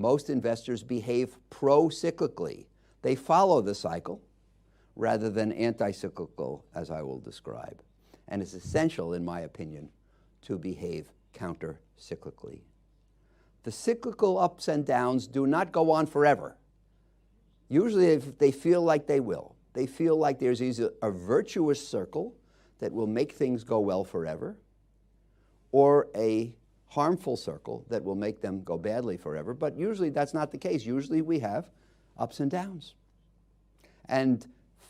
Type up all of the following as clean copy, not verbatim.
Most investors behave pro-cyclically. They follow the cycle rather than anti-cyclical, as I will describe. And it's essential, in my opinion, to behave counter-cyclically. The cyclical ups and downs do not go on forever. Usually if they feel like they will. They feel like there's either a virtuous circle that will make things go well forever, or a harmful circle that will make them go badly forever. But usually that's not the case. Usually we have ups and downs. And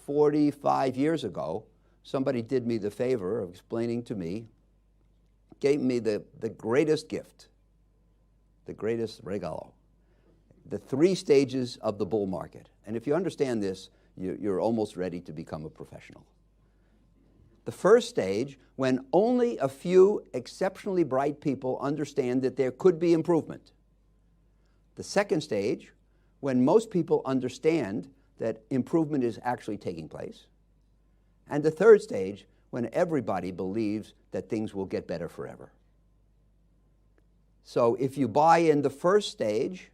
45 years ago, somebody did me the favor of explaining to me, gave me the greatest gift, the greatest regalo, the 3 stages of the bull market. And if you understand this, you're almost ready to become a professional. The first stage, when only a few exceptionally bright people understand that there could be improvement. The second stage, when most people understand that improvement is actually taking place. And the third stage, when everybody believes that things will get better forever. So if you buy in the first stage,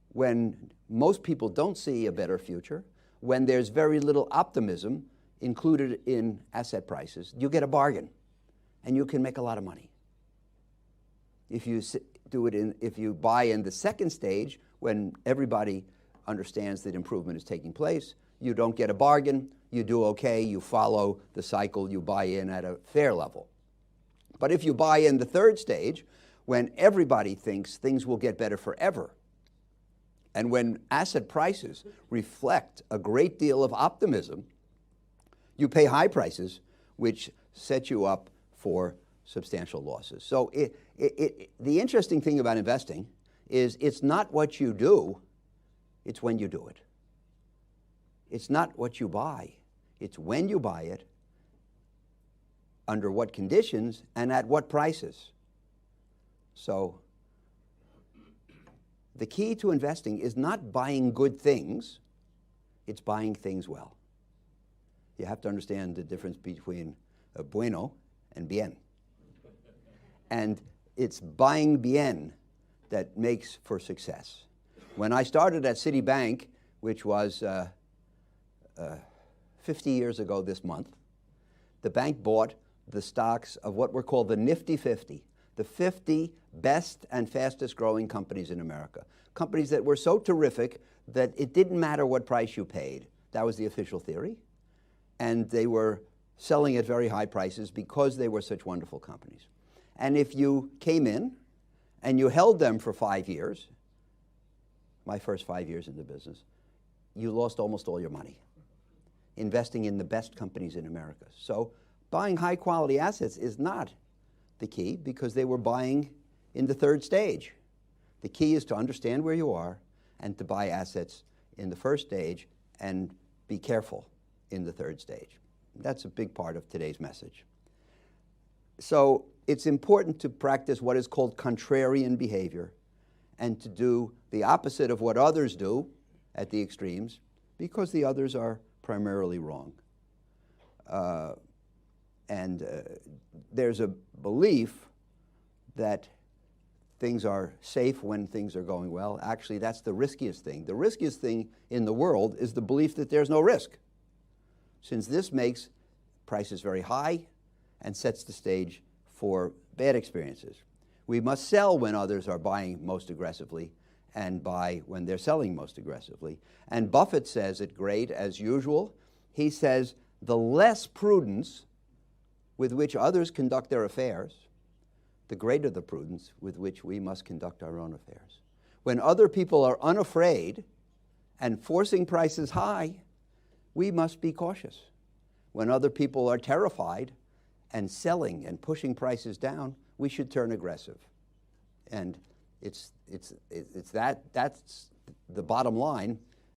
when most people don't see a better future, when there's very little optimism included in asset prices, you get a bargain, and you can make a lot of money. If you buy in the second stage, when everybody understands that improvement is taking place, you don't get a bargain, you do okay, you follow the cycle, you buy in at a fair level. But if you buy in the third stage, when everybody thinks things will get better forever, and when asset prices reflect a great deal of optimism, you pay high prices, which set you up for substantial losses. So the interesting thing about investing is it's not what you do, it's when you do it. It's not what you buy, it's when you buy it, under what conditions, and at what prices. So the key to investing is not buying good things, it's buying things well. You have to understand the difference between bueno and bien. And it's buying bien that makes for success. When I started at Citibank, which was 50 years ago this month, the bank bought the stocks of what were called the Nifty 50, the 50 best and fastest growing companies in America. Companies that were so terrific that it didn't matter what price you paid. That was the official theory. And they were selling at very high prices because they were such wonderful companies. And if you came in and you held them for 5 years, my first 5 years in the business, you lost almost all your money investing in the best companies in America. So buying high quality assets is not the key, because they were buying in the third stage. The key is to understand where you are and to buy assets in the first stage and be careful in the third stage. That's a big part of today's message. So it's important to practice what is called contrarian behavior and to do the opposite of what others do at the extremes, because the others are primarily wrong. There's a belief that things are safe when things are going well. Actually, that's the riskiest thing. The riskiest thing in the world is the belief that there's no risk, since this makes prices very high and sets the stage for bad experiences. We must sell when others are buying most aggressively and buy when they're selling most aggressively. And Buffett says it great, as usual. He says, the less prudence with which others conduct their affairs, the greater the prudence with which we must conduct our own affairs. When other people are unafraid and forcing prices high, we must be cautious. When other people are terrified and selling and pushing prices down, we should turn aggressive. And that's the bottom line